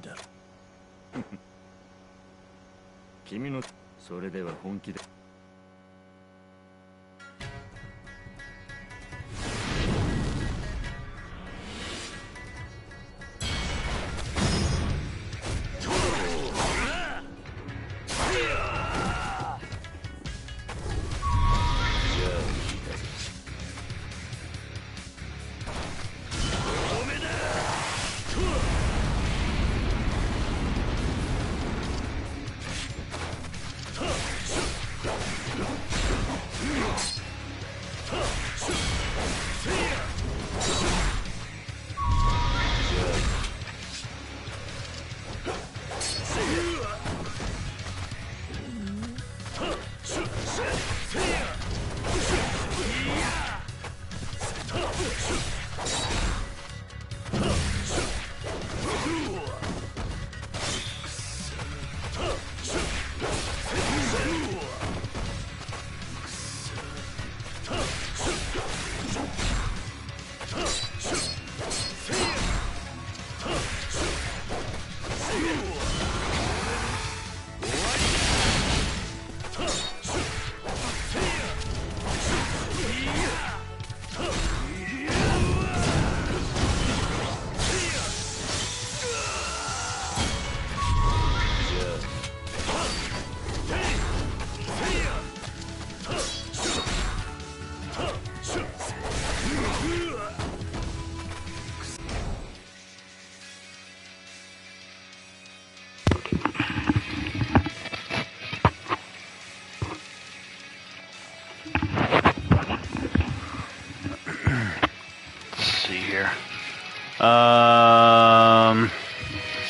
いだろう。君のそれでは本気で。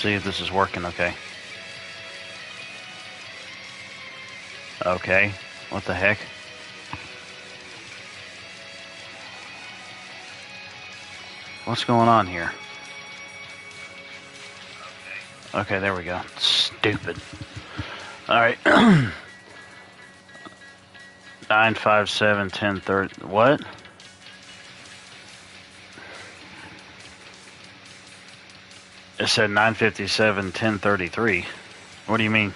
See if this is working okay. Okay, what the heck? What's going on here? Okay, there we go. Stupid. Alright. 957 1030. What? It said 957 1033. What do you mean?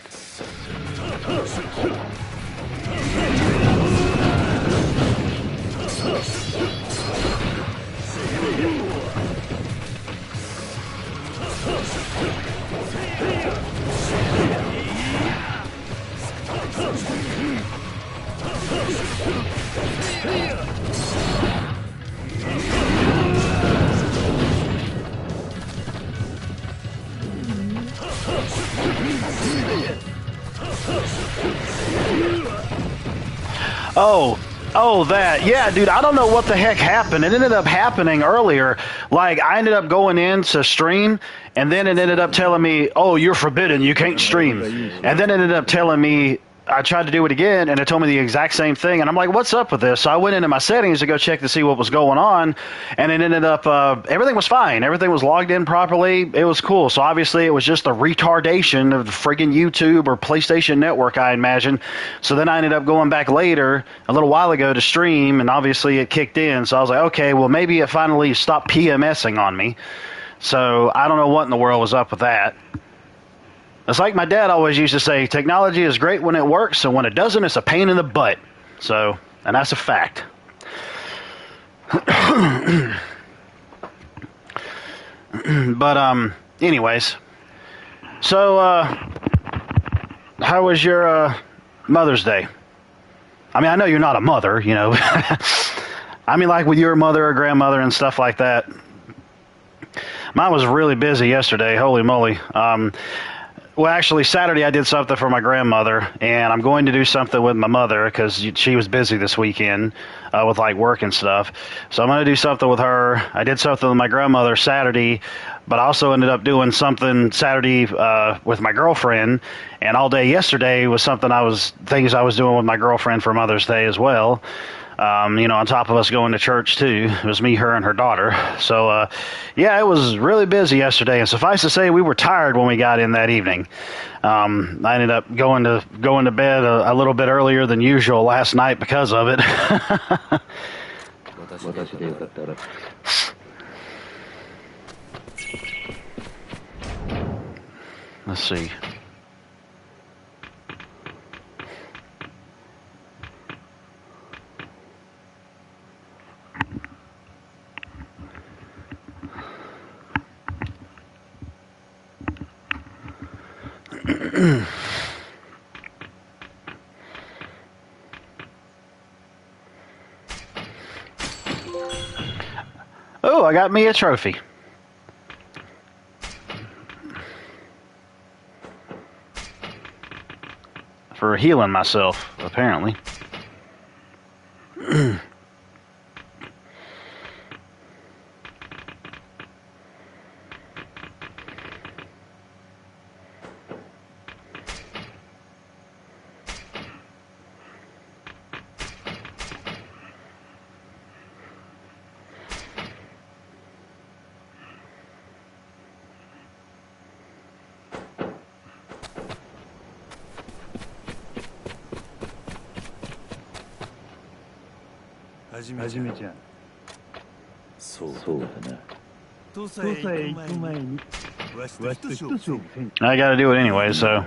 Oh, that. Yeah, dude, I don't know what the heck happened. It ended up happening earlier. Like, I ended up going in to stream, and then it ended up telling me, oh, you're forbidden, you can't stream. And then it ended up telling me, I tried to do it again, and it told me the exact same thing. And I'm like, what's up with this? So I went into my settings to go check to see what was going on, and it ended up, everything was fine. Everything was logged in properly. It was cool. So obviously it was just a retardation of the friggin' YouTube or PlayStation Network, I imagine. So then I ended up going back later, a little while ago, to stream, and obviously it kicked in. So I was like, okay, well, maybe it finally stopped PMSing on me. So I don't know what in the world was up with that. It's like my dad always used to say, technology is great when it works, and when it doesn't, it's a pain in the butt. So, and that's a fact. But, anyways. So, how was your, Mother's Day? I mean, I know you're not a mother, you know. I mean, like with your mother or grandmother and stuff like that. Mine was really busy yesterday, holy moly. Well, actually, Saturday I did something for my grandmother, and I'm going to do something with my mother because she was busy this weekend with, like, work and stuff. So I'm going to do something with her. I did something with my grandmother Saturday, but I also ended up doing something Saturday with my girlfriend, and all day yesterday was things I was doing with my girlfriend for Mother's Day as well. You know, on top of us going to church, too. It was me, her, and her daughter. So, yeah, it was really busy yesterday. And suffice to say, we were tired when we got in that evening. I ended up going to bed a little bit earlier than usual last night because of it. Let's see. Oh, I got me a trophy. For healing myself, apparently. I gotta do it anyway, so.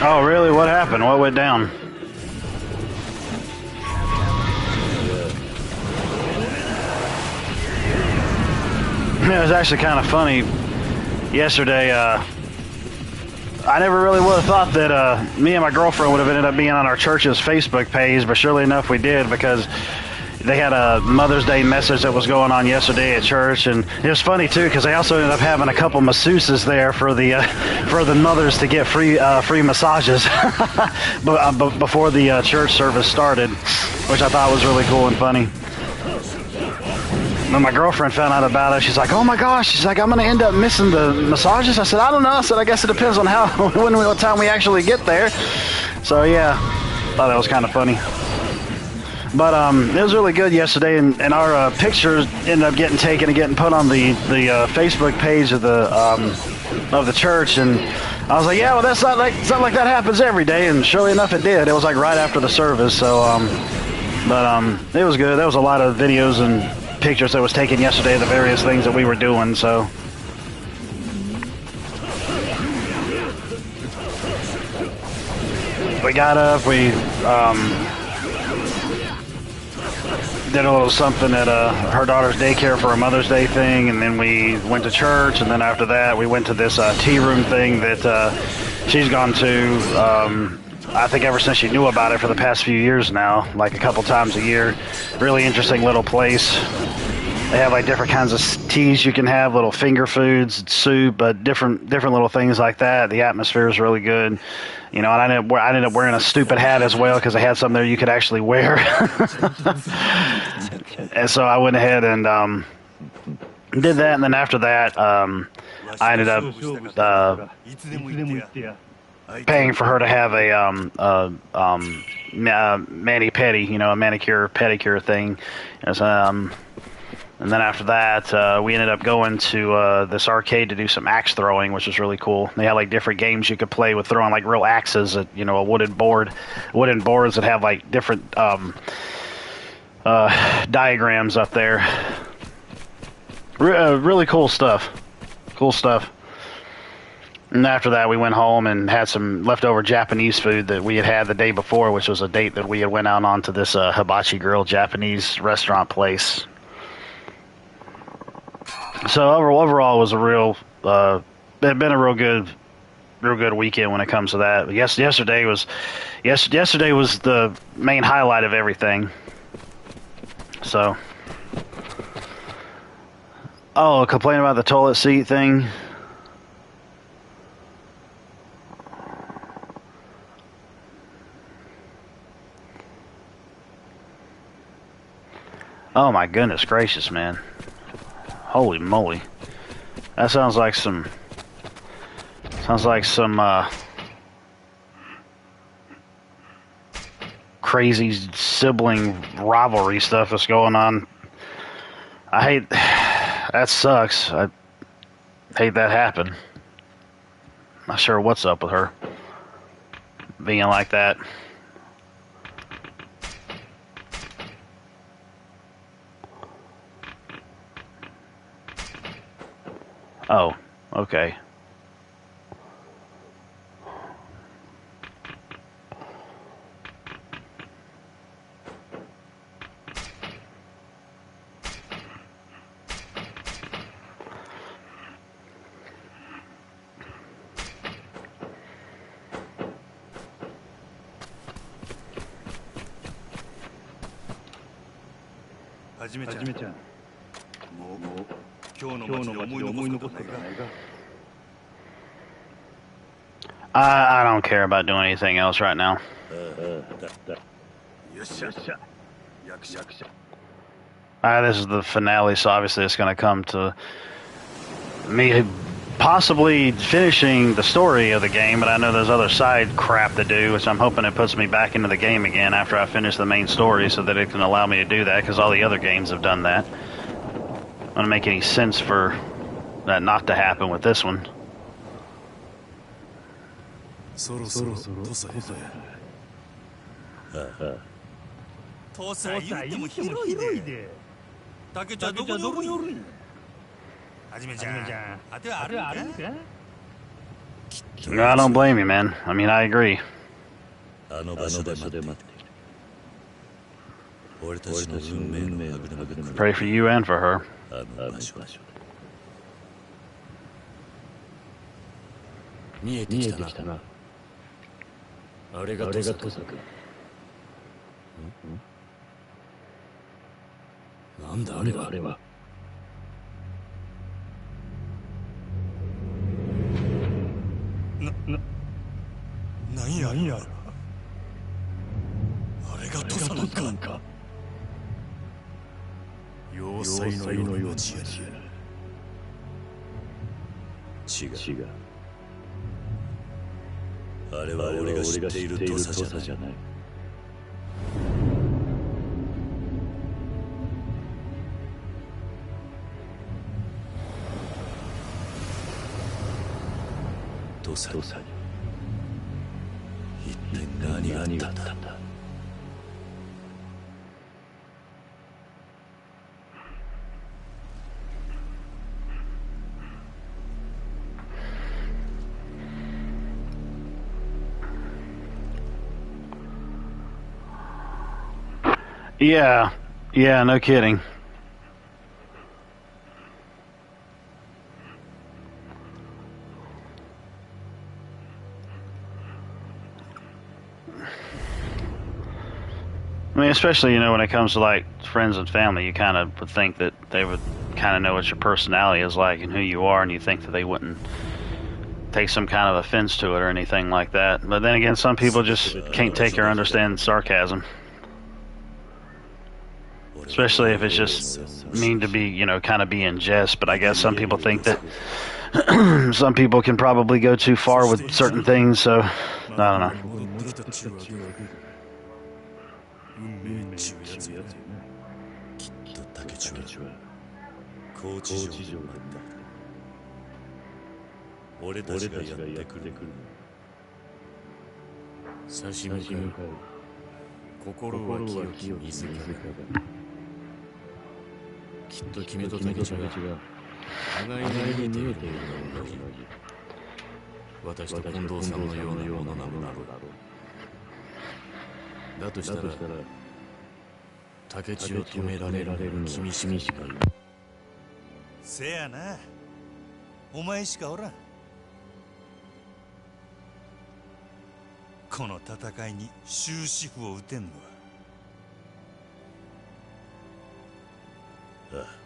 Oh, really? What happened? What went down? It was actually kind of funny. Yesterday, I never really would have thought that me and my girlfriend would have ended up being on our church's Facebook page, but surely enough we did, because they had a Mother's Day message that was going on yesterday at church, and it was funny too because they also ended up having a couple masseuses there for the mothers to get free massages before the church service started, which I thought was really cool and funny. When my girlfriend found out about it, she's like, "Oh my gosh!" She's like, "I'm gonna end up missing the massages." I said, "I don't know." I said, "I guess it depends on what time we actually get there." So yeah, thought that was kind of funny. But it was really good yesterday, and our pictures ended up getting taken and getting put on the Facebook page of the church, and I was like, "Yeah, well, it's not like that happens every day," and surely enough, it did. It was like right after the service, so it was good. There was a lot of videos and pictures that was taken yesterday of the various things that we were doing, so. We got up, we did a little something at her daughter's daycare for a Mother's Day thing, and then we went to church, and then after that we went to this tea room thing that she's gone to, I think ever since she knew about it for the past few years now, like a couple times a year. Really interesting little place. They have like different kinds of teas you can have, little finger foods, soup, but different little things like that. The atmosphere is really good. You know, and I ended up wearing a stupid hat as well because they had something there you could actually wear. And so I went ahead and did that, and then after that, I ended up paying for her to have a mani-pedi, you know, a manicure pedicure thing. And then after that, we ended up going to this arcade to do some axe throwing, which was really cool. They had like different games you could play with throwing like real axes at, you know, a wooden boards that have like different diagrams up there. Really cool stuff. Cool stuff. And after that, we went home and had some leftover Japanese food that we had the day before, which was a date that we had went out on to this Hibachi Grill Japanese restaurant place. So overall, it was it had been a real good weekend when it comes to that. But yesterday was the main highlight of everything. So, complain about the toilet seat thing. Oh my goodness gracious, man. Holy moly. That sounds like some crazy sibling rivalry stuff that's going on. I hate that. Sucks. hate that happen. Not sure what's up with her being like that. Oh, okay. I don't care about doing anything else right now. This is the finale, so obviously it's going to come to me possibly finishing the story of the game, but I know there's other side crap to do, which I'm hoping it puts me back into the game again after I finish the main story so that it can allow me to do that, because all the other games have done that. It doesn't make any sense for that not to happen with this one. I don't blame you, man. I mean, I agree. Pray for you and for her. Yeah, no kidding. I mean, especially, when it comes to, like, friends and family, you kind of would think that they would kind of know what your personality is like and who you are, and you think that they wouldn't take some kind of offense to it or anything like that. But then again, some people just can't take or understand sarcasm. Especially if it's just mean to be, kind of be in jest. But I guess some people think that some people can probably go too far with certain things, so I don't know.せやな、お前しかおらん。この戦いに終止符を打てんのは。ああ。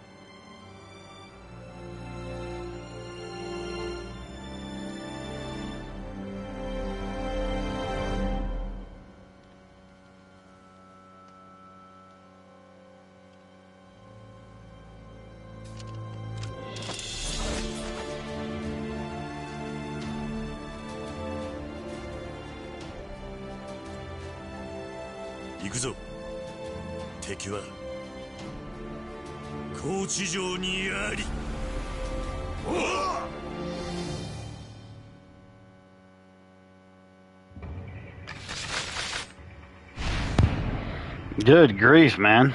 行くぞ。敵は高地上にあり。おお！ Good grief, man.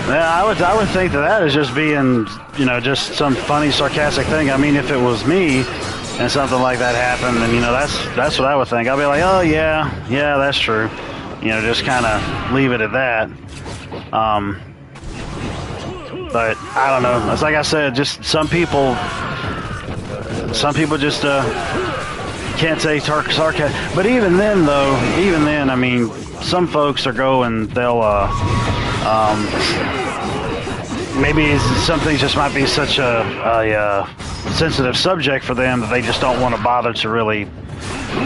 Yeah, I would think that is just being, you know, just some funny, sarcastic thing. I mean, if it was me and something like that happened, then, you know, that's what I would think. I'd be like, oh, yeah, that's true. You know, just kind of leave it at that. But I don't know. It's like I said, just some people just can't say sarcasm. But even then, I mean, some folks are going, they'll, maybe some things just might be such a sensitive subject for them that they just don't want to bother to really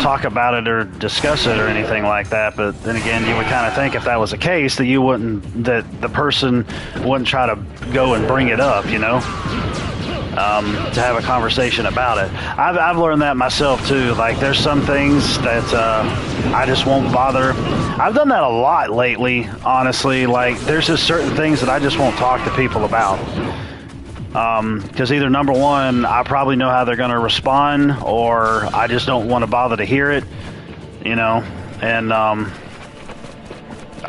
talk about it or discuss it or anything like that. But then again, you would kind of think if that was the case that the person wouldn't try to go and bring it up, you know, to have a conversation about it. I've learned that myself too. Like, there's some things that I just won't bother. I've done that a lot lately, honestly. Like, there's just certain things that I just won't talk to people about. Because either, number one, I probably know how they're going to respond, or I just don't want to bother to hear it, you know, and I'll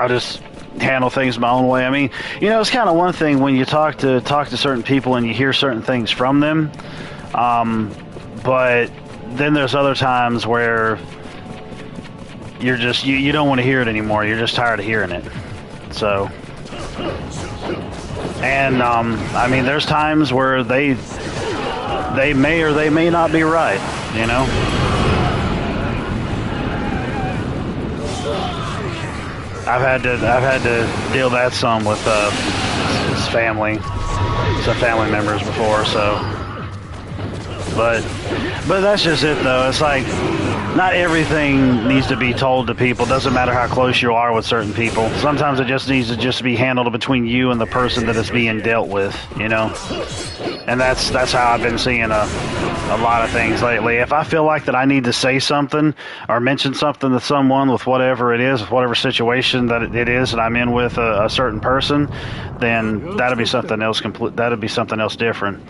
just handle things my own way. I mean, you know, it's kind of one thing when you talk to certain people and you hear certain things from them, but then there's other times where you're just you don't want to hear it anymore. You're just tired of hearing it. So, and I mean, there's times where they may or they may not be right, you know. I've had to deal that some with his family, some family members before. So, but that's just it, though. It's like, not everything needs to be told to people. Doesn't matter how close you are with certain people. Sometimes it just needs to just be handled between you and the person that is being dealt with, you know. And that's how I've been seeing a lot of things lately. If I feel like that I need to say something or mention something to someone with whatever it is, with whatever situation that it is that I'm in with a certain person, then that'll be something else that'll be something else different.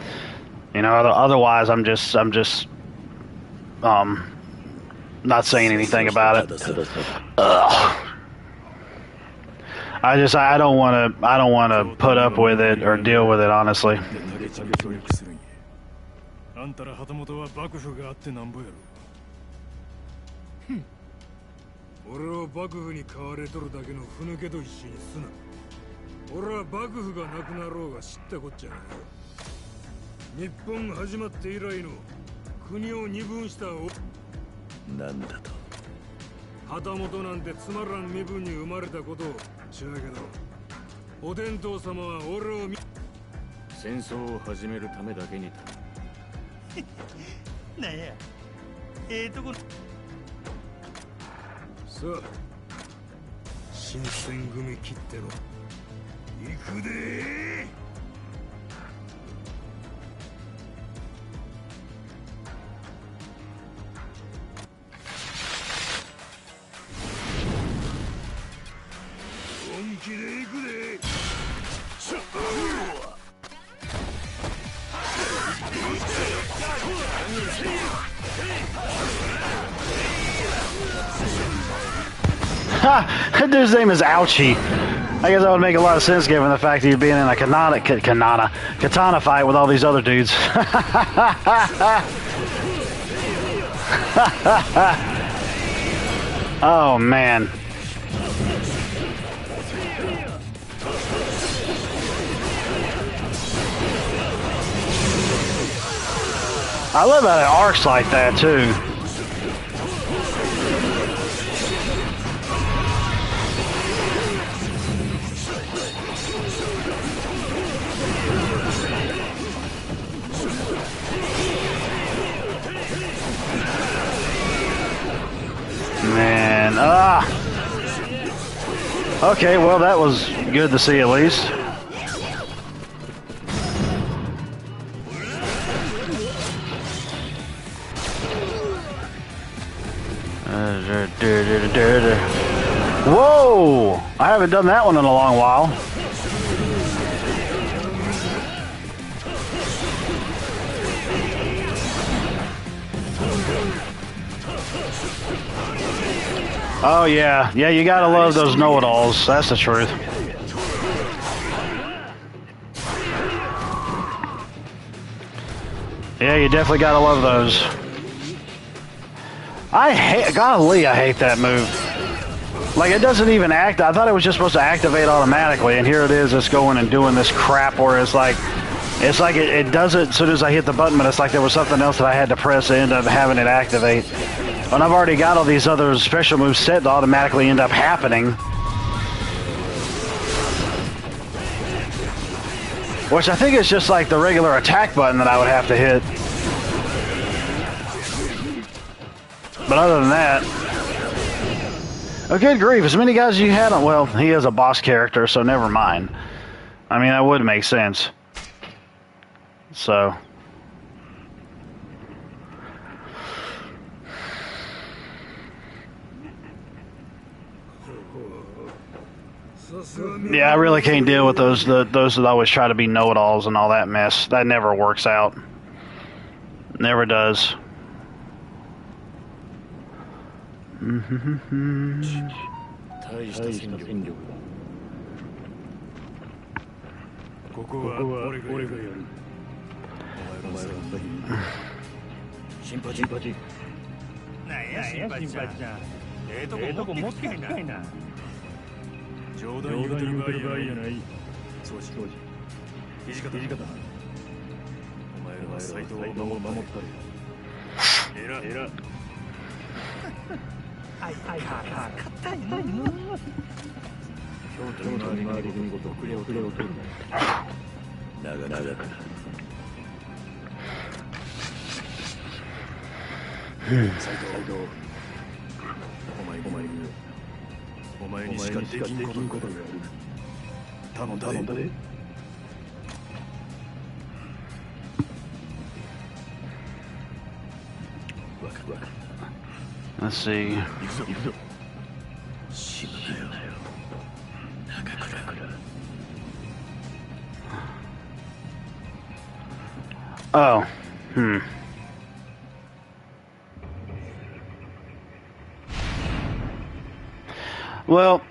You know, otherwise I'm just not saying anything about it. I don't want to put up with it or deal with it, honestly. あんたら旗本は幕府があってなんぼやろ。俺を幕府に買われとるだけのふぬけと一緒にすな。俺は幕府がなくなろうが知ったこっちゃない。日本始まって以来の国を二分したなんだと。旗本なんてつまらん身分に生まれたことを知らんけど、お天道様は俺を戦争を始めるためだけになんや、とこさあ、新選組切ってろ。行くでー。本気で行くでー。That dude's name is Ouchie. I guess that would make a lot of sense given the fact that he's being in a katana fight with all these other dudes. Oh, man. I love how it arcs like that, too. Man, okay, well, that was good to see at least. Whoa! I haven't done that one in a long while. Oh yeah, yeah. You gotta love those know-it-alls. That's the truth. Yeah, you definitely gotta love those. Golly, I hate that move. Like, it doesn't even act. I thought it was just supposed to activate automatically, and here it is. It's going and doing this crap where it's like it does it as soon as I hit the button, but it's like there was something else that I had to press to end up having it activate. And I've already got all these other special moves set to automatically end up happening. Which I think is just like the regular attack button that I would have to hit. But other than that... Oh, good grief. As many guys as you had on... Well, he is a boss character, so never mind. I mean, that would make sense. So... Yeah, I really can't deal with those that always try to be know-it-alls and all that mess. That never works out. Never does. 大した戦力だ。ここは俺がやる。お前ら先に。シンパチ。なんやシンパチちゃん。とこ持ってきたいな。冗談言うてる場合やない。そうし。土方。お前らは斎藤を守ったれ。えら。はい。硬いな。京都の周りに遅れを取るな。長か。斎藤。お前にしかできんことをやる。頼んだで。Let's see. Oh. Well,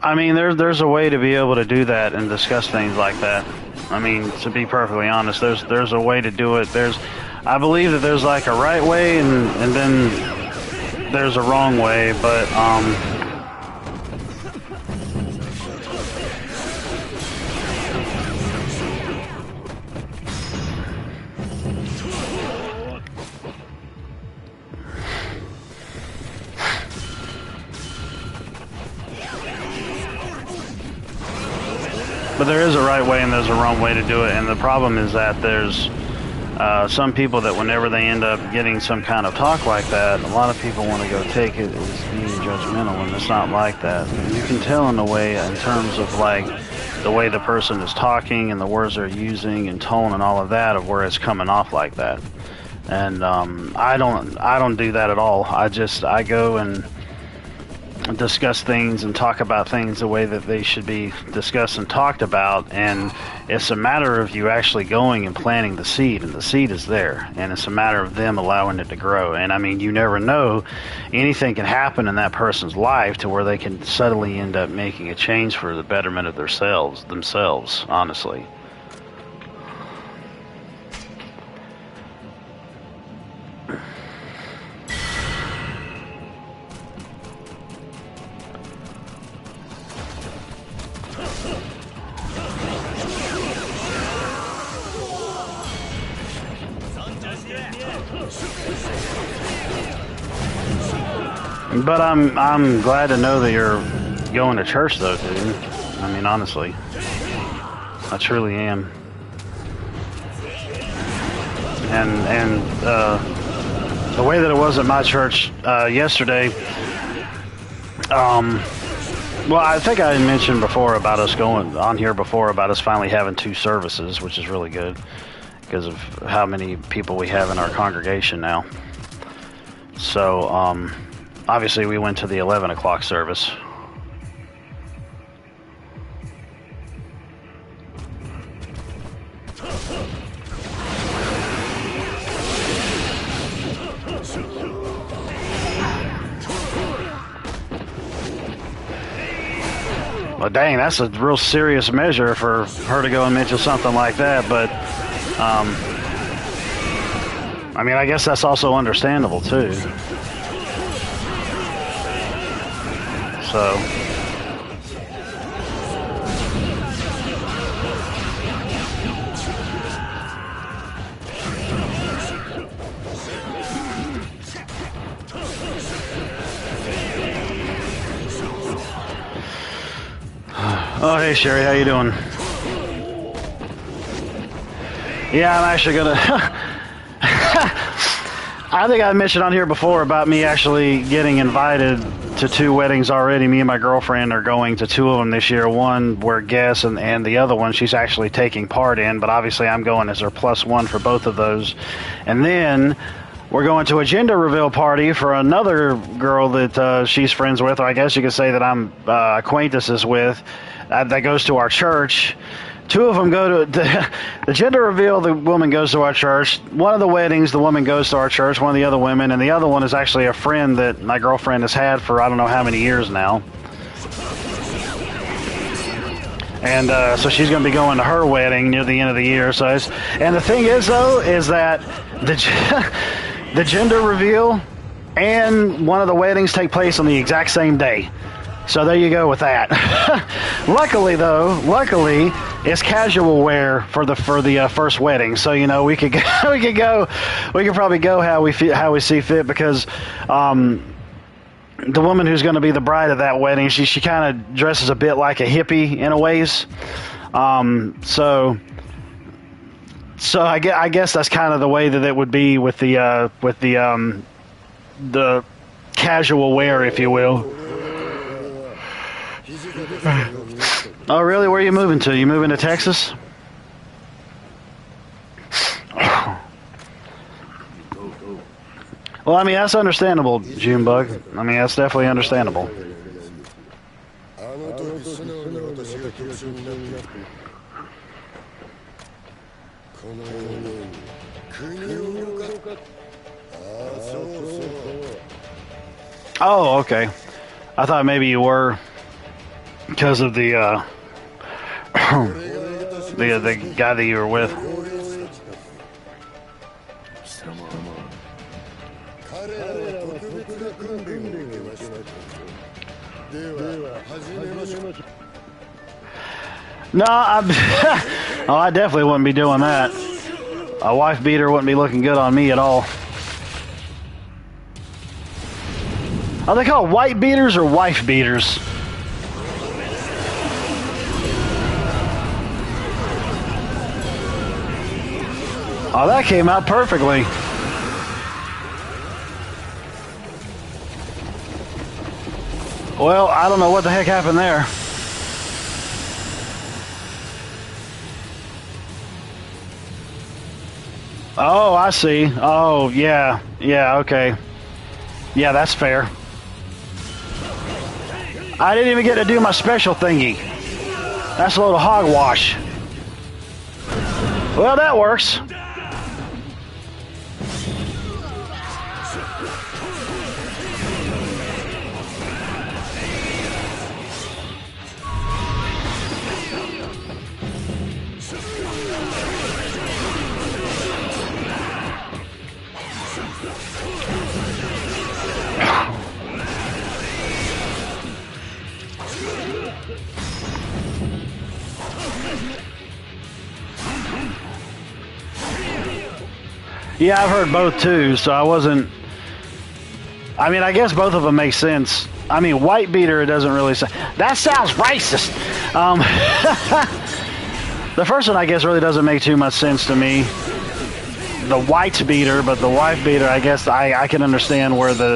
I mean, there's a way to be able to do that and discuss things like that. I mean, to be perfectly honest, there's a way to do it. I believe that there's like a right way and then there's a wrong way, but there is a right way and there's a wrong way to do it, and the problem is that there's some people that whenever they end up getting some kind of talk like that, a lot of people want to go take it as being judgmental, and it's not like that. You can tell in a way in terms of like the way the person is talking and the words they're using and tone and all of that of where it's coming off like that. And I don't do that at all. I go and discuss things and talk about things the way that they should be discussed and talked about, and it's a matter of you actually going and planting the seed, and the seed is there, and it's a matter of them allowing it to grow. And I mean, you never know, anything can happen in that person's life to where they can suddenly end up making a change for the betterment of themselves, honestly. But I'm glad to know that you're going to church, though, dude. I mean, honestly, I truly am. And the way that it was at my church yesterday, well, I think I mentioned before about us going on here before about us finally having 2 services, which is really good because of how many people we have in our congregation now. So, obviously, we went to the 11 o'clock service. Well, dang, that's a real serious measure for her to go and mention something like that. But, I mean, I guess that's also understandable, too. So... Oh, hey, Sherry, how you doing? Yeah, I'm actually gonna... I think I mentioned on here before about me actually getting invited to 2 weddings already. Me and my girlfriend are going to 2 of them this year. One we're guests, and the other one she's actually taking part in, but obviously I'm going as her +1 for both of those. And then... we're going to a gender reveal party for another girl that she's friends with, or I guess you could say that I'm acquaintances with, that goes to our church. 2 of them go to the gender reveal. The woman goes to our church. One of the weddings, the woman goes to our church. One of the other women, and the other one is actually a friend that my girlfriend has had for I don't know how many years now. And so she's going to be going to her wedding near the end of the year. And the thing is, though, is that the gender reveal and one of the weddings take place on the exact same day. So there you go with that. Luckily, it's casual wear for the first wedding. So you know we could probably go how we see fit, because the woman who's going to be the bride of that wedding, she kind of dresses a bit like a hippie in a ways. So I guess that's kind of the way that it would be with the casual wear, if you will. Oh, really? Where are you moving to? You moving to Texas? Well, I mean, that's understandable, Junebug. I mean, that's definitely understandable. Oh, okay. I thought maybe you were because of the the guy that you were with. No, I definitely wouldn't be doing that. A wife beater wouldn't be looking good on me at all. Are they called white beaters or wife beaters? Oh, that came out perfectly. Well, I don't know what the heck happened there. Oh, I see. Oh, yeah. Yeah, okay. Yeah, that's fair. I didn't even get to do my special thingy. That's a little hogwash. Well, that works. Yeah, I've heard both too, so I wasn't... I mean, I guess both of them make sense. I mean, white beater, it doesn't really say... That sounds racist! The first one, I guess, really doesn't make too much sense to me. The white beater, but the wife beater, I guess I can understand where the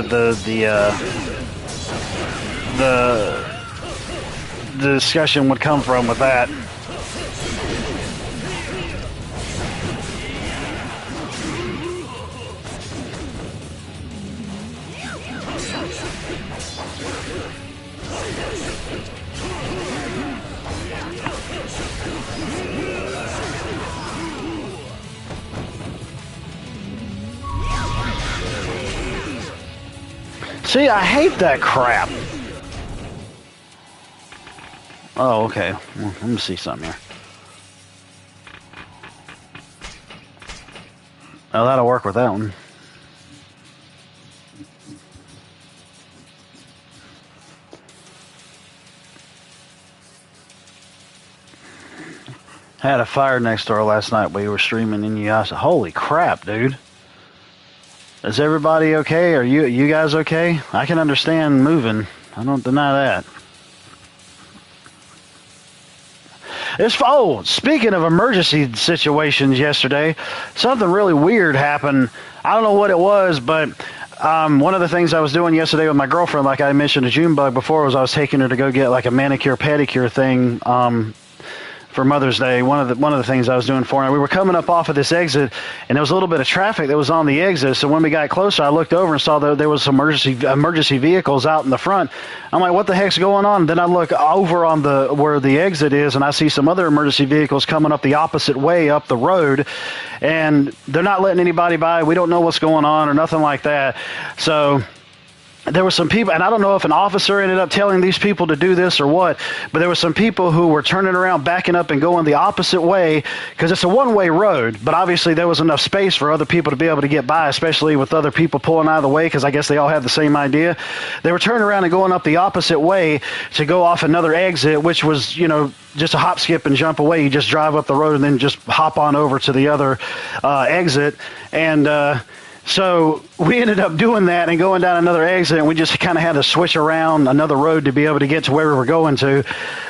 discussion would come from with that. See, I hate that crap. Oh, okay. Well, let me see something here. Oh, that'll work with that one. Had a fire next door last night. We were streaming in the house. Holy crap, dude. Is everybody okay? Are you guys okay? I can understand moving. I don't deny that. Speaking of emergency situations yesterday, something really weird happened. I don't know what it was, but one of the things I was doing yesterday with my girlfriend, like I mentioned to Junebug before, was I was taking her to go get like a manicure pedicure thing for Mother's Day. One of the things I was doing for her. We were coming up off of this exit, and there was a little bit of traffic that was on the exit. So when we got closer, I looked over and saw that there was some emergency vehicles out in the front. I'm like, what the heck's going on? Then I look over on where the exit is, and I see some other emergency vehicles coming up the opposite way up the road, and they're not letting anybody by. We don't know what's going on or nothing like that. So there were some people, and I don't know if an officer ended up telling these people to do this or what, but there were some people who were turning around, backing up, and going the opposite way because it's a one-way road, but obviously there was enough space for other people to be able to get by, especially with other people pulling out of the way because I guess they all had the same idea. They were turning around and going up the opposite way to go off another exit, which was, just a hop, skip, and jump away. You just drive up the road and then just hop on over to the other exit, and so we ended up doing that and going down another exit, and we just kind of had to switch around another road to be able to get to where we were going to.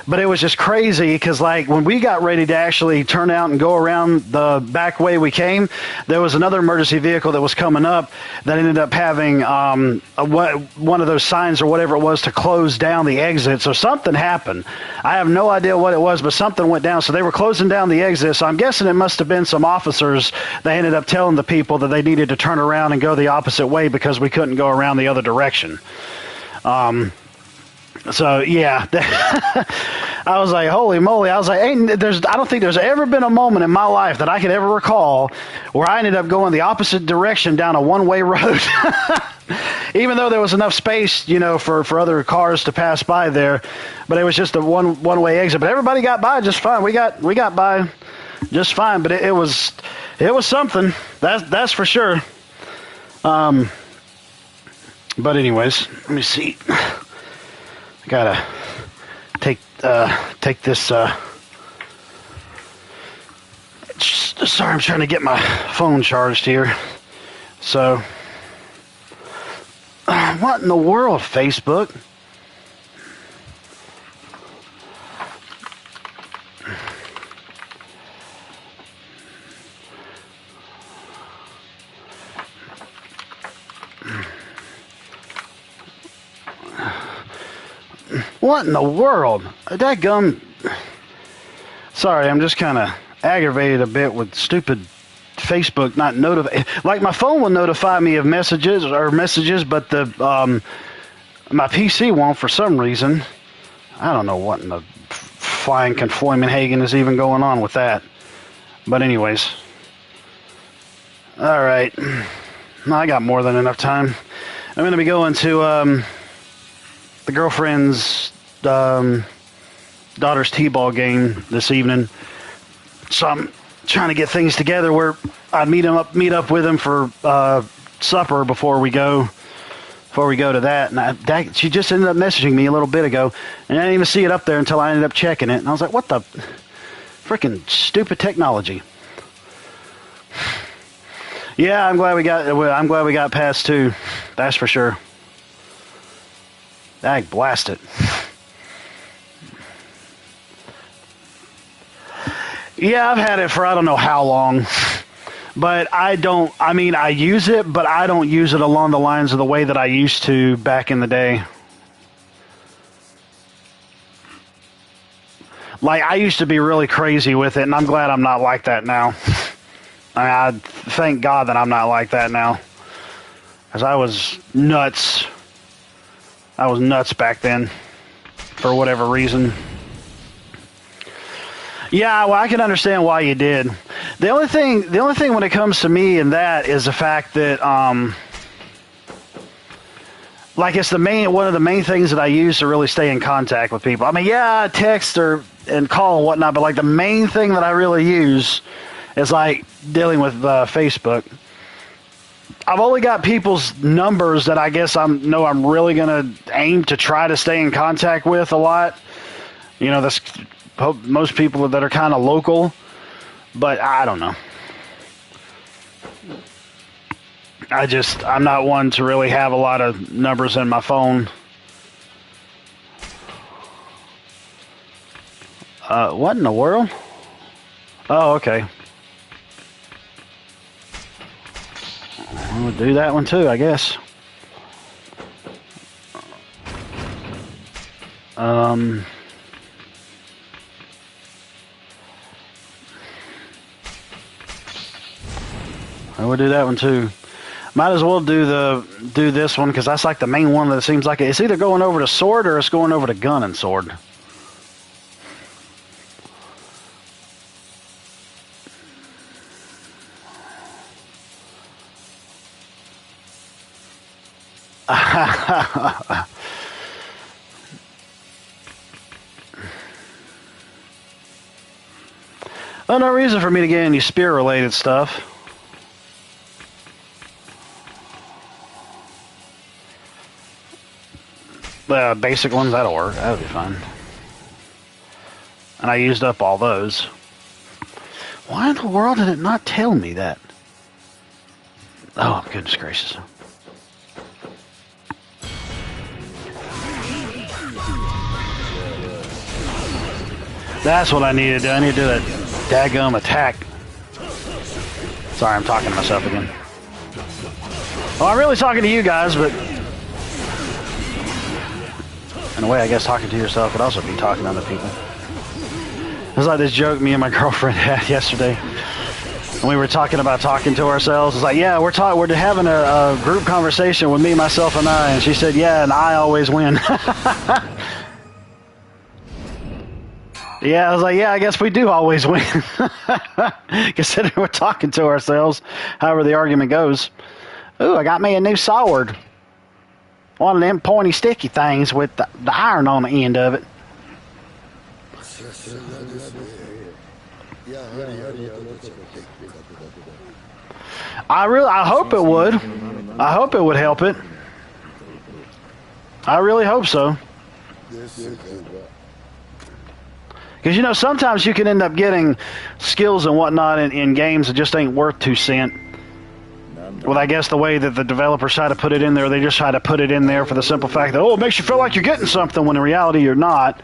But it was just crazy because, like, when we got ready to actually turn out and go around the back way we came, there was another emergency vehicle that was coming up that ended up having one of those signs or whatever it was to close down the exit. So something happened. I have no idea what it was, but something went down. So they were closing down the exit. So I'm guessing it must have been some officers. They ended up telling the people that they needed to turn around and go the opposite way because we couldn't go around the other direction. So yeah, I was like, holy moly. I was like, I don't think there's ever been a moment in my life that I could ever recall where I ended up going the opposite direction down a one-way road. Even though there was enough space, for other cars to pass by there, but it was just a one-way exit. But everybody got by just fine. We got by just fine, but it was something. That's for sure. But anyways, let me see. I gotta take this. Sorry, I'm trying to get my phone charged here. So, what in the world, Facebook? What in the world? Dadgum. Sorry, I'm just kind of aggravated a bit with stupid Facebook not notify. Like, my phone will notify me of messages, but my PC won't for some reason. I don't know what in the flying Confoimenhagen is even going on with that. But anyways. All right. I got more than enough time. I'm going to be going to the girlfriend's daughter's t-ball game this evening, so I'm trying to get things together where I'd meet up with him for supper before we go to that. And she just ended up messaging me a little bit ago, and I didn't even see it up there until I ended up checking it, and I was like, what the freaking stupid technology. Yeah, I'm glad we got past 2. That's for sure. Dag blast it. Yeah, I've had it for I don't know how long. But I use it, but I don't use it along the lines of the way that I used to back in the day. Like, I used to be really crazy with it, and I'm glad I'm not like that now. I thank God that I'm not like that now. Because I was nuts. I was nuts back then, for whatever reason. Yeah, well, I can understand why you did. The only thing when it comes to me and that is the fact that, like it's one of the main things that I use to really stay in contact with people. I mean, yeah, I text and call and whatnot, but like the main thing that I really use is like dealing with Facebook. I've only got people's numbers that I guess I'm really gonna aim to try to stay in contact with a lot. You know, that's most people that are kind of local, but I don't know. I'm not one to really have a lot of numbers in my phone. What in the world? Oh, okay. We'll do that one too, I guess. I will do that one too. Might as well do this one because that's like the main one that seems like it's either going over to sword or it's going over to gun and sword. Well, no reason for me to get any spear-related stuff. The basic ones, that'll work. That'll be fine. And I used up all those. Why in the world did it not tell me that? Oh, goodness gracious. That's what I need to do. I need to do that daggum attack. Sorry, I'm talking to myself again. Well, I'm really talking to you guys, but in a way, I guess talking to yourself could also be talking to other people. It's like this joke me and my girlfriend had yesterday. And we were talking about talking to ourselves. It's like, yeah, we're having a group conversation with me, myself, and I. And she said, yeah, and I always win. Yeah, I was like, yeah, I guess we do always win. Considering we're talking to ourselves, however the argument goes. Ooh, I got me a new sword. One of them pointy sticky things with the iron on the end of it. I hope it would. I hope it would help it. I really hope so. Because, you know, sometimes you can end up getting skills and whatnot in games that just ain't worth 2 cents. Well, I guess the way that the developers try to put it in there, they just try to put it in there for the simple fact that, oh, it makes you feel like you're getting something when in reality you're not.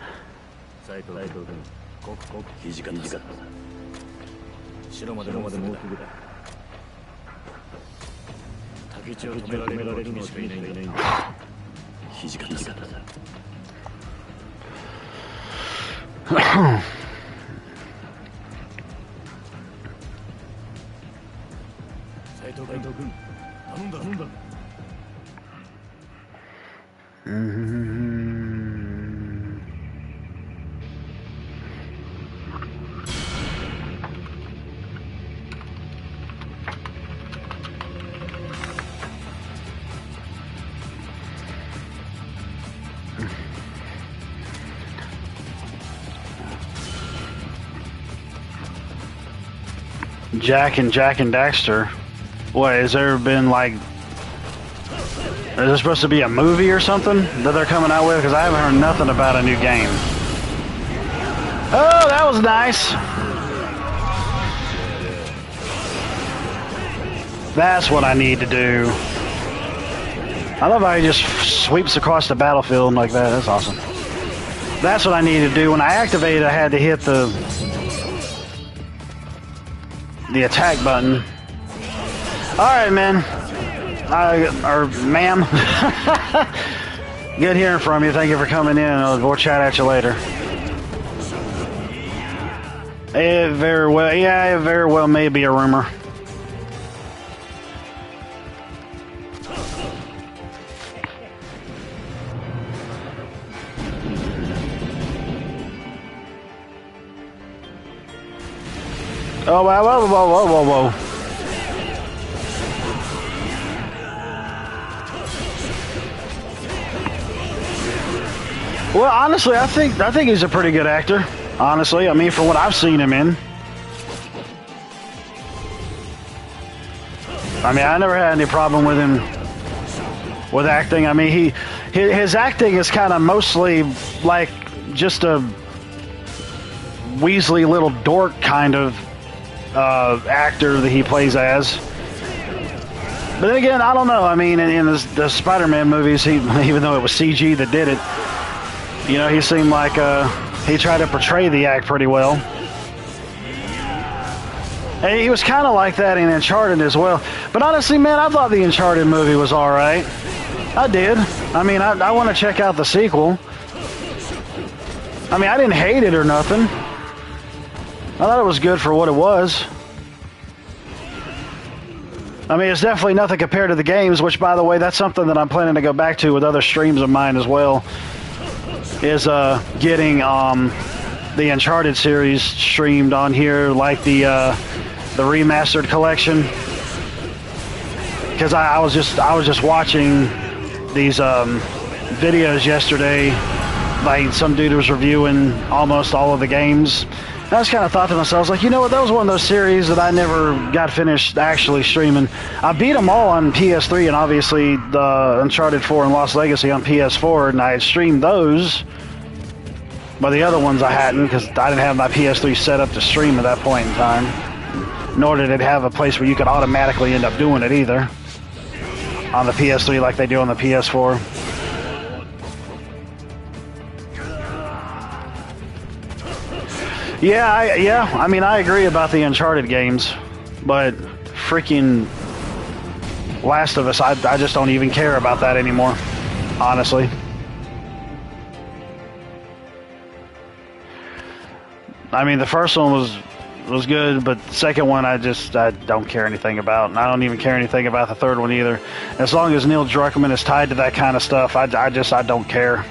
Jack and Daxter. What, has there been like... Is there supposed to be a movie or something that they're coming out with? Because I haven't heard nothing about a new game. Oh, that was nice. That's what I need to do. I love how he just sweeps across the battlefield like that. That's awesome. That's what I need to do. When I activated, I had to hit the attack button. Alright, man. Or ma'am. Good hearing from you. Thank you for coming in. We'll chat at you later. It very well may be a rumor. Oh, whoa. Well, honestly, I think he's a pretty good actor. Honestly, I mean, for what I've seen him in. I mean, I never had any problem with him with acting. I mean, his acting is kind of mostly like just a Weasley little dork kind of actor that he plays as. But then again, I don't know. I mean, in the Spider-Man movies, even though it was CG that did it, you know, he seemed like he tried to portray the act pretty well. And he was kind of like that in Uncharted as well. But honestly, man, I thought the Uncharted movie was all right. I did. I mean, I want to check out the sequel. I mean, I didn't hate it or nothing. I thought it was good for what it was. I mean, it's definitely nothing compared to the games, which, by the way, that's something that I'm planning to go back to with other streams of mine as well, is getting the Uncharted series streamed on here, like the remastered collection. Because I was just watching these videos yesterday, like some dude was reviewing almost all of the games. I just kind of thought to myself, I was like, you know what, that was one of those series that I never got finished actually streaming. I beat them all on PS3 and obviously the Uncharted 4 and Lost Legacy on PS4, and I had streamed those. But the other ones I hadn't, because I didn't have my PS3 set up to stream at that point in time. Nor did it have a place where you could automatically end up doing it either. On the PS3 like they do on the PS4. Yeah, I mean, I agree about the Uncharted games, but freaking Last of Us, I just don't even care about that anymore, honestly. I mean, the first one was good, but the second one I don't care anything about, and I don't even care anything about the third one either. As long as Neil Druckmann is tied to that kind of stuff, I don't care.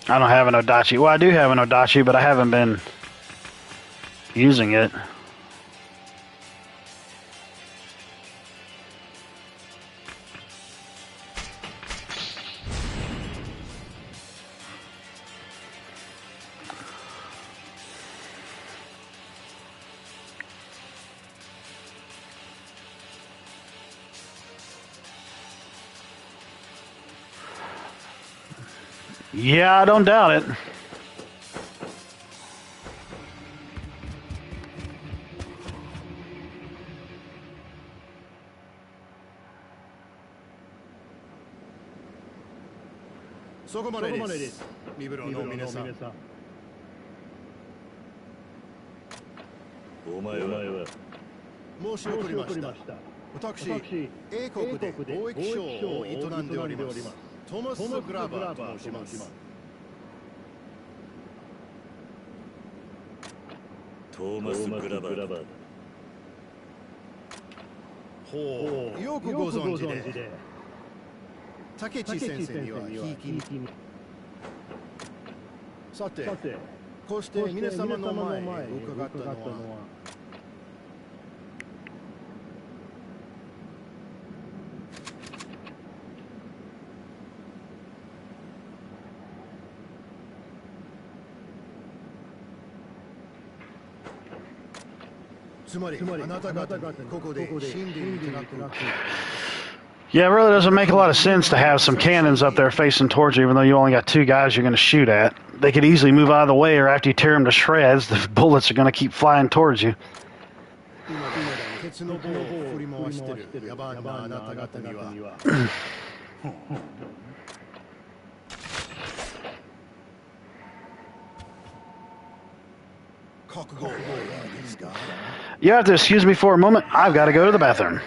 I don't have an Odachi. Well, I do have an Odachi, but I haven't been using it. Yeah, I don't doubt it.そこまでです。身分の皆さん。お前は申し送りました。私、英国で貿易商を営んでおります。トーマス・グラバーと申します。トーマス・グラバー。ほう、よくご存知で。竹地先生にはひいきに。さて、こうして皆様の前に伺ったのは、つまりあなた方にここで死んでいただく。Yeah, it really doesn't make a lot of sense to have some cannons up there facing towards you, even though you only got two guys you're going to shoot at. They could easily move out of the way, or after you tear them to shreds, the bullets are going to keep flying towards you. You have to excuse me for a moment. I've got to go to the bathroom.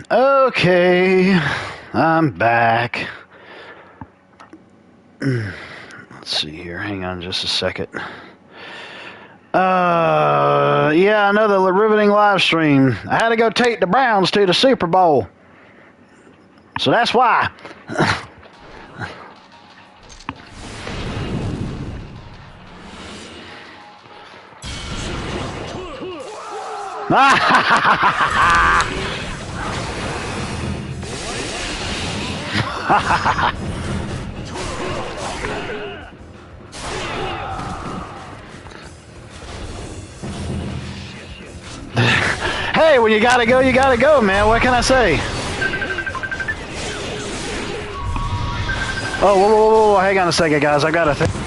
Okay, I'm back. Let's see here. Hang on just a second. Yeah, another riveting live stream. I had to go take the Browns to the Super Bowl. So that's why. Hey, when you gotta go, man. What can I say? Oh, whoa, hang on a second, guys. I gotta think.